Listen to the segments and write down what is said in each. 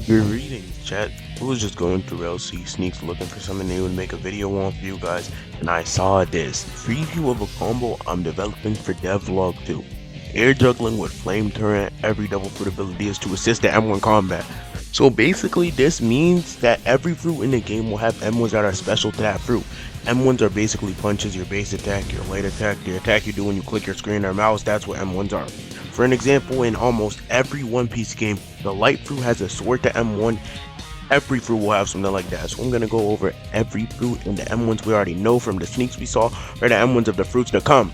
Greetings, chat. I was just going through LC Sneaks looking for something new to make a video on for you guys, and I saw this preview of a combo I'm developing for Devlog 2. Air juggling with flame turret, every double fruit ability is to assist the M1 combat. So basically this means that every fruit in the game will have M1s that are special to that fruit. M1s are basically punches, your base attack, your light attack, the attack you do when you click your screen or mouse, that's what M1s are. For an example, in almost every One Piece game, the light fruit has a sword to M1. Every fruit will have something like that. So I'm going to go over every fruit and the M1s we already know from the sneaks we saw, or the M1s of the fruits to come.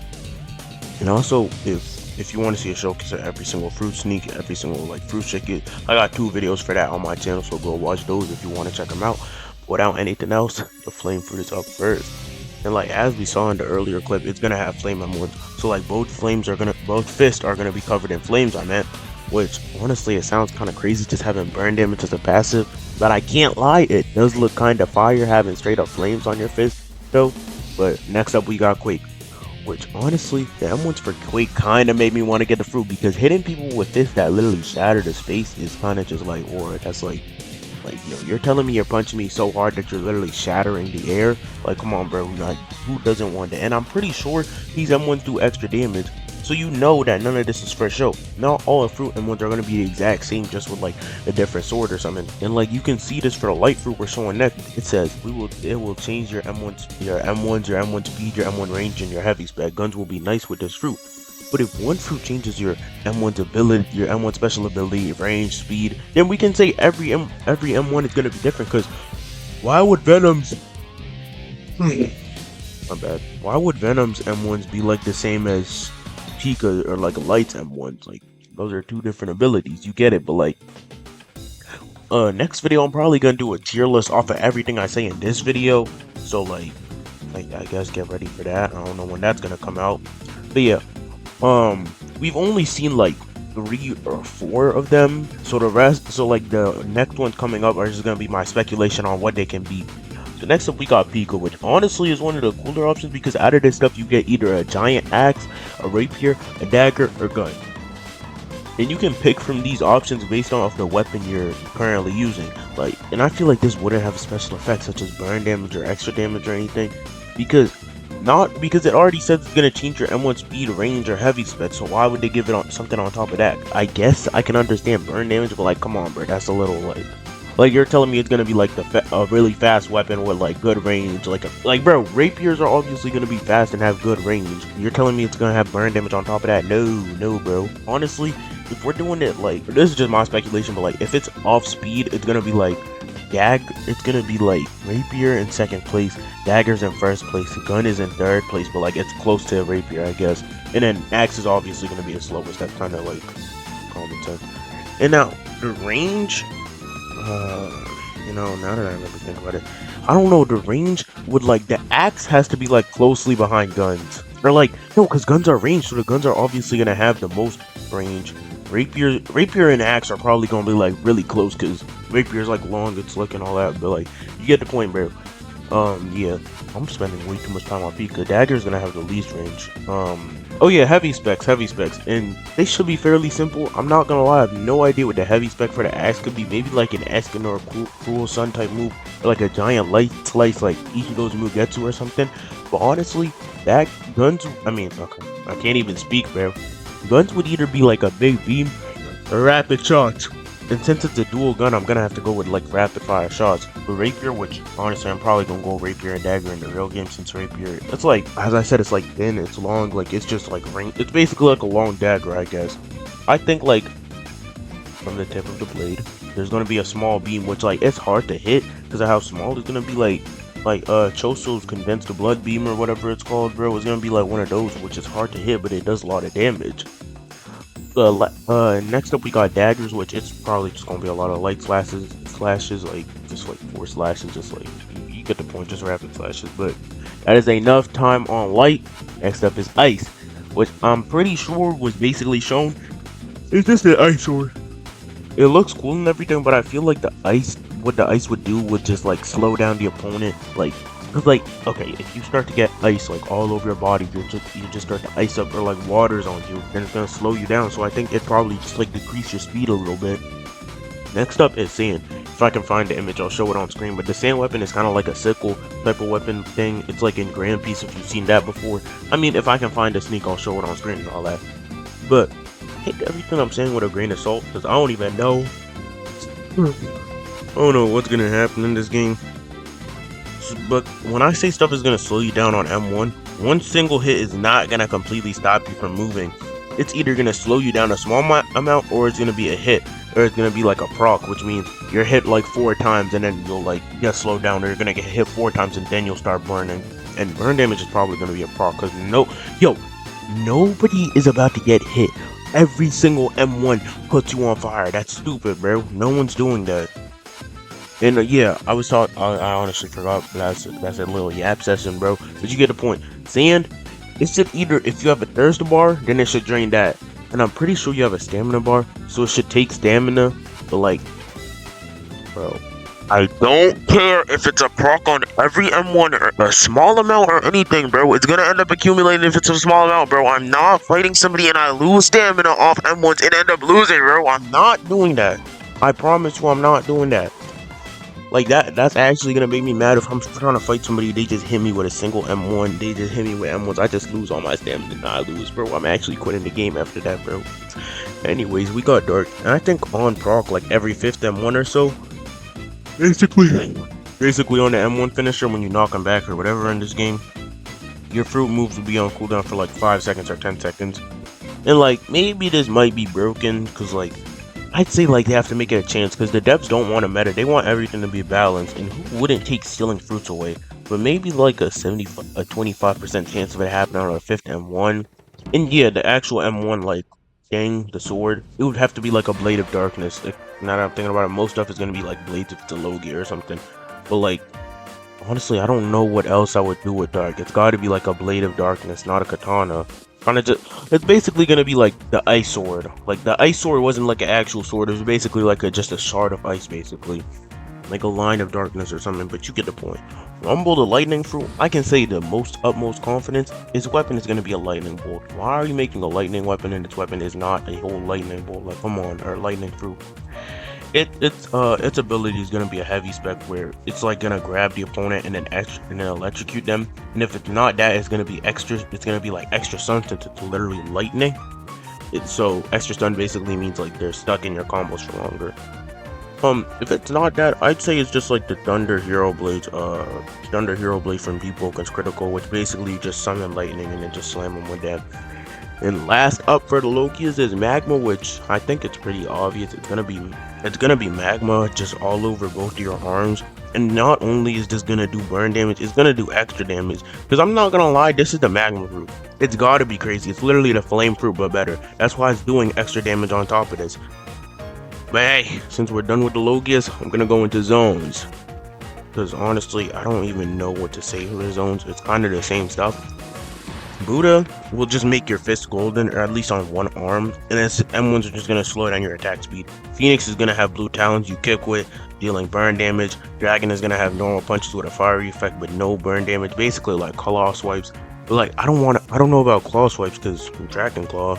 And also, if you want to see a showcase of every single fruit sneak, every single fruit ticket, I got 2 videos for that on my channel, so go watch those if you want to check them out. Without anything else, the flame fruit is up first. And as we saw in the earlier clip, it's gonna have flame M1s. So both fists are gonna be covered in flames, I meant. Which honestly, it sounds kind of crazy just having burn damage as a passive, but I can't lie, it does look kind of fire having straight up flames on your fist though. But next up we got Quake, which honestly, the M1s for Quake kind of made me want to get the fruit, because hitting people with fists that literally shatter the space is kind of just that's yo, you're telling me you're punching me so hard that you're literally shattering the air? Come on, bro. Who doesn't want that? And I'm pretty sure these M1s do extra damage, so you know that none of this is for show. Not all fruit M1s are gonna be the exact same, just with a different sword or something. And you can see this for the light fruit we're showing next. It says it will change your M1s, your M1 speed, your M1 range, and your heavy spec. Guns will be nice with this fruit. But if one fruit changes your M1's ability, your M1 special ability, range, speed, then we can say every M1 is gonna be different. Cause why would Venom's my bad. Why would Venom's M1s be the same as Pika or Light's M1s? Those are 2 different abilities. You get it, but next video I'm probably gonna do a tier list off of everything I say in this video. So I guess get ready for that. I don't know when that's gonna come out. But yeah. We've only seen 3 or 4 of them, so the next ones coming up are just gonna be my speculation on what they can be. So next up we got Pika, which honestly is one of the cooler options, because out of this stuff you get either a giant axe, a rapier, a dagger, or gun. And you can pick from these options based off the weapon you're currently using. And I feel like this wouldn't have special effects such as burn damage or extra damage or anything, because it already says it's gonna change your M1 speed, range, or heavy spec. So why would they give it something on top of that? I guess I can understand burn damage, but come on, bro, that's a little you're telling me it's gonna be a really fast weapon with good range, bro, rapiers are obviously gonna be fast and have good range. You're telling me it's gonna have burn damage on top of that? No, bro. Honestly, if we're doing it this is just my speculation, but if it's off speed, it's gonna be it's gonna be rapier in 2nd place, daggers in 1st place, gun is in 3rd place, but it's close to a rapier, I guess. And then axe is obviously gonna be the slowest. That's kind of common sense. And now the range, now that I really think about it, I don't know, the range would the axe has to be closely behind guns, or no, because guns are ranged, so the guns are obviously gonna have the most range. Rapier and axe are probably gonna be really close, because rapier's long and slick and all that, but you get the point, bro. Yeah, I'm spending way too much time on Pika. Dagger's gonna have the least range. Oh yeah, heavy specs, and they should be fairly simple. I'm not gonna lie, I have no idea what the heavy spec for the axe could be. Maybe an Eskin or a Cruel Sun type move, or a giant light slice Ichigo's Mugetsu or something. But honestly, that guns, okay, I can't even speak, bro. Guns would either be a big beam or rapid shots. And since it's a dual gun, I'm gonna have to go with rapid fire shots. But rapier, which honestly I'm probably gonna go rapier and dagger in the real game, since rapier, it's as I said, it's thin, it's long, it's just ring. It's basically a long dagger, I guess. I think from the tip of the blade, there's gonna be a small beam, which it's hard to hit because of how small it's gonna be. Choso's condensed blood beam or whatever it's called, bro. It's gonna be one of those, which is hard to hit, but it does a lot of damage. Next up we got daggers, which it's probably just gonna be a lot of light slashes, just 4 slashes, just you get the point, just rapid slashes. But that is enough time on light. Next up is ice, which I'm pretty sure was basically shown. It's just an ice sword. It looks cool and everything, but I feel what the ice would do would just slow down the opponent, Cause okay, if you start to get ice all over your body, you just start to ice up, or waters on you, then it's gonna slow you down. So I think it probably just decrease your speed a little bit. Next up is sand. If I can find the image, I'll show it on screen. But the sand weapon is kind of like a sickle type of weapon thing. It's like in Grand Piece if you've seen that before. I mean, if I can find a sneak, I'll show it on screen and all that. But take everything I'm saying with a grain of salt, because I don't even know. I don't know what's gonna happen in this game. But when I say stuff is gonna slow you down on M1, one single hit is not gonna completely stop you from moving. It's either gonna slow you down a small amount, or it's gonna be a hit, or it's gonna be like a proc, which means you're hit like 4 times and then you'll like get slowed down, or you're gonna get hit 4 times and then you'll start burning. And burn damage is probably gonna be a proc, because nobody is about to get hit. Every single M1 puts you on fire. That's stupid, bro. No one's doing that. And yeah, I honestly forgot. That's a little yap session, bro. But you get the point. Sand, it should either, if you have a thirst bar, then it should drain that. And I'm pretty sure you have a stamina bar, so it should take stamina. But like, bro, I don't care if it's a proc on every M1 or a small amount or anything, bro. It's gonna end up accumulating if it's a small amount, bro. I'm not fighting somebody and I lose stamina off M1s and end up losing, bro. I'm not doing that. I promise you I'm not doing that. Like that's actually gonna make me mad if I'm trying to fight somebody, they just hit me with a single M1, they just hit me with M1s, I just lose all my stamina and I lose, bro. I'm actually quitting the game after that, bro. Anyways, we got dark, and I think on proc like every 5th M1 or so, basically on the M1 finisher, when you knock them back or whatever in this game, your fruit moves will be on cooldown for like 5 seconds or 10 seconds. And like, maybe this might be broken, because like, I'd say like they have to make it a chance, because the devs don't want a meta, they want everything to be balanced, and who wouldn't take stealing fruits away? But maybe like a 25% chance of it happening on a 5th M1. And yeah, the actual M1 like thing, the sword, it would have to be like a blade of darkness. Like, now that I'm thinking about it, most stuff is gonna be like blades if it's a Logia or something. But like, honestly, I don't know what else I would do with dark. It's gotta be like a blade of darkness, not a katana. It's basically gonna be like the ice sword. Like the ice sword wasn't like an actual sword, it was basically like just a shard of ice, basically. Like a line of darkness or something, but you get the point. Rumble the lightning fruit, I can say the utmost confidence, his weapon is gonna be a lightning bolt. Why are you making a lightning weapon and its weapon is not a whole lightning bolt? Like, come on, or lightning fruit. Its ability is gonna be a heavy spec where it's like gonna grab the opponent and then electrocute them. And if it's not that, it's gonna be extra. It's gonna be like extra stun since it's literally lightning. So extra stun basically means like they're stuck in your combos for longer. If it's not that, I'd say it's just like the Thunder Hero Blade from Deep Woken's Critical, which basically you just summon lightning and then just slam them with that. And last up for the Logias is Magma, which I think it's pretty obvious. It's gonna be magma just all over both of your arms. And not only is this gonna do burn damage, it's gonna do extra damage. Because I'm not gonna lie, this is the magma fruit. It's gotta be crazy. It's literally the flame fruit but better. That's why it's doing extra damage on top of this. But hey, since we're done with the Logias, I'm gonna go into zones. Because honestly, I don't even know what to say for the zones. It's kind of the same stuff. Buddha will just make your fist golden, or at least on one arm, and then M1s are just going to slow down your attack speed. Phoenix is going to have blue talons you kick with, dealing burn damage. Dragon is going to have normal punches with a fiery effect but no burn damage, basically like claw swipes. But like, I don't know about claw swipes because Dragon Claw,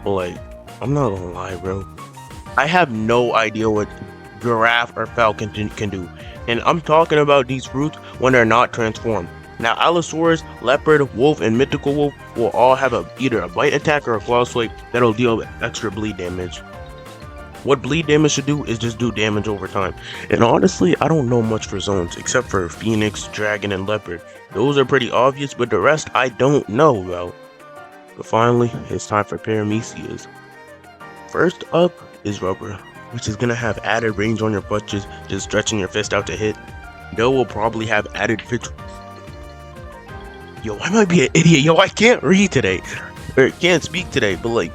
but like, I'm not gonna lie, bro. I have no idea what Giraffe or Falcon can do, and I'm talking about these fruits when they're not transformed. Now, Allosaurus, Leopard, Wolf, and Mythical Wolf will all have either a bite attack or a claw swipe that'll deal extra bleed damage. What bleed damage should do is just do damage over time. And honestly, I don't know much for zones, except for Phoenix, Dragon, and Leopard. Those are pretty obvious, but the rest I don't know about. But finally, it's time for Paramecias. First up is Rubber, which is going to have added range on your punches, just stretching your fist out to hit. Doe will probably have added fit. Yo, I might be an idiot. Yo, I can't read today. Or can't speak today, but like,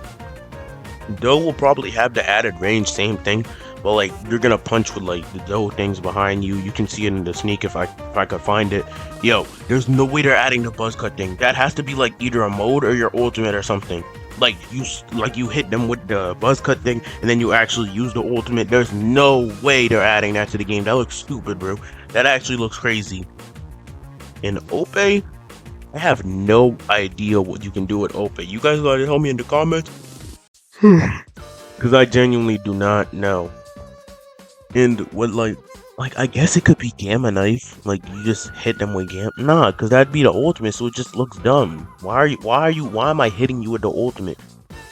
Doe will probably have the added range, same thing. But like, you're gonna punch with like the Doe things behind you. You can see it in the sneak if I could find it. Yo, there's no way they're adding the buzz cut thing. That has to be like either a mode or your ultimate or something. Like you hit them with the buzz cut thing and then you actually use the ultimate. There's no way they're adding that to the game. That looks stupid, bro. That actually looks crazy. In Ope, I have no idea what you can do with Ope. You guys gotta tell me in the comments. Because I genuinely do not know. And what like I guess it could be Gamma Knife. Like you just hit them with Gamma. Nah, because that'd be the ultimate, so it just looks dumb. Why am I hitting you with the ultimate?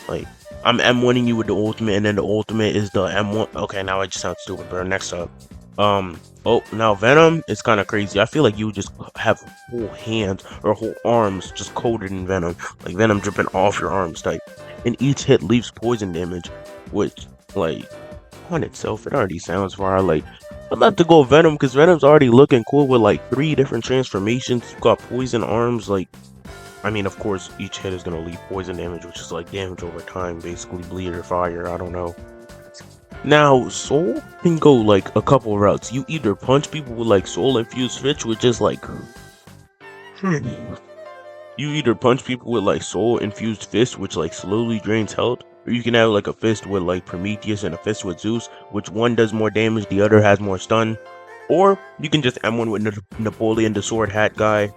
Like I'm M1ing you with the ultimate, and then the ultimate is the M1. Okay, now I just sound stupid, bro. Next up, oh, now Venom is kind of crazy. I feel like you would just have whole hands or whole arms just coated in Venom, like Venom dripping off your arms type. And each hit leaves poison damage, which like on itself it already sounds far. Like I'm about to go Venom because Venom's already looking cool with like 3 different transformations. You got poison arms, like I mean, of course, each hit is gonna leave poison damage, which is like damage over time, basically bleed or fire. I don't know. Now, Soul can go like a couple routes. You either punch people with like Soul infused fish, which is like you either punch people with like Soul infused fist, which like slowly drains health, or you can have like a fist with like Prometheus and a fist with Zeus, which one does more damage, the other has more stun. Or you can just M1 with Napoleon, the sword hat guy.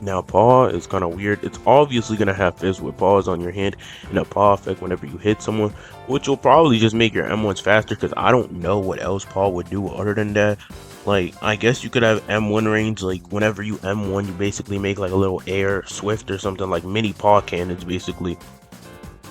Now, paw is kind of weird. It's obviously going to have fizz with paws on your hand and a paw effect whenever you hit someone, which will probably just make your M1s faster because I don't know what else paw would do other than that. Like, I guess you could have M1 range, like whenever you M1, you basically make like a little air swift or something, like mini paw cannons basically.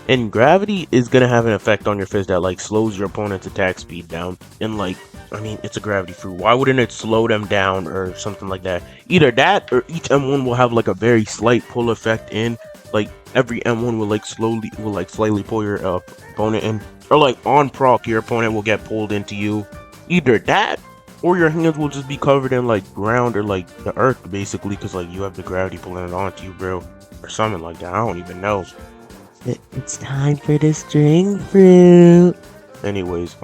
And gravity is gonna have an effect on your fist that like slows your opponent's attack speed down. And like, I mean, it's a gravity fruit. Why wouldn't it slow them down or something like that? Either that or each M1 will have like a very slight pull effect in. Like every M1 will like slightly pull your opponent in. Or like on proc, your opponent will get pulled into you. Either that or your hands will just be covered in like ground or like the earth basically, because like you have the gravity pulling it onto you, bro. Or something like that. I don't even know. It's time for the string fruit. Anyways,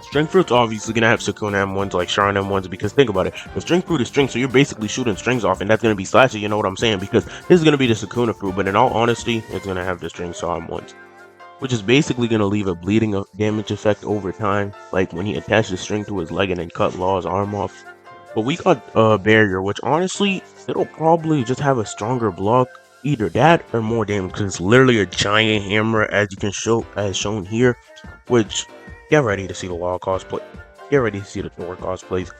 string fruit's obviously gonna have Sukuna M1s like Sharon M1s because think about it, the string fruit is string, so you're basically shooting strings off, and that's gonna be slashy. You know what I'm saying? Because this is gonna be the Sukuna fruit, but in all honesty, it's gonna have the string saw M1s, which is basically gonna leave a bleeding damage effect over time, like when he attached the string to his leg and then cut Law's arm off. But we got barrier, which honestly, it'll probably just have a stronger block. Either that or more damage because it's literally a giant hammer as you can show as shown here, which get ready to see the Law cosplay. Get ready to see the Thor cosplays.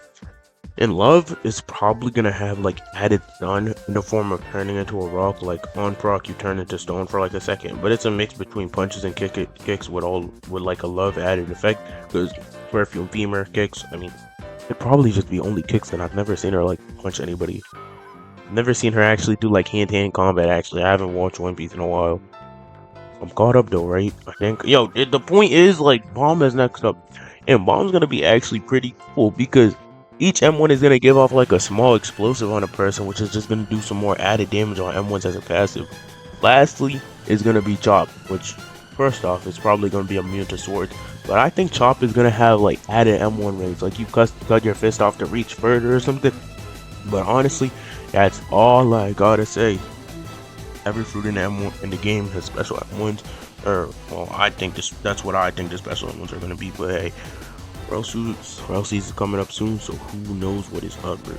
And Love is probably gonna have like added stun in the form of turning into a rock, like on proc you turn into stone for like a second, but it's a mix between punches and kicks with like a Love added effect because perfume femur kicks, I mean it'd probably just be only kicks, and I've never seen her like punch anybody. Never seen her actually do like hand-to-hand combat. Actually, I haven't watched One Piece in a while. I'm caught up though, right? I think. Yo, the point is like Bomb is next up, and Bomb's gonna be actually pretty cool because each M1 is gonna give off like a small explosive on a person, which is just gonna do some more added damage on M1s as a passive. Lastly, is gonna be Chop, which first off is probably gonna be immune to swords, but I think Chop is gonna have like added M1 range, like you cut your fist off to reach further or something. But honestly, that's all I gotta say. Every fruit in the M1 in the game has special M1s, or well, that's what I think the special M1s are gonna be. But hey, Rell season is coming up soon, so who knows what is up, bro.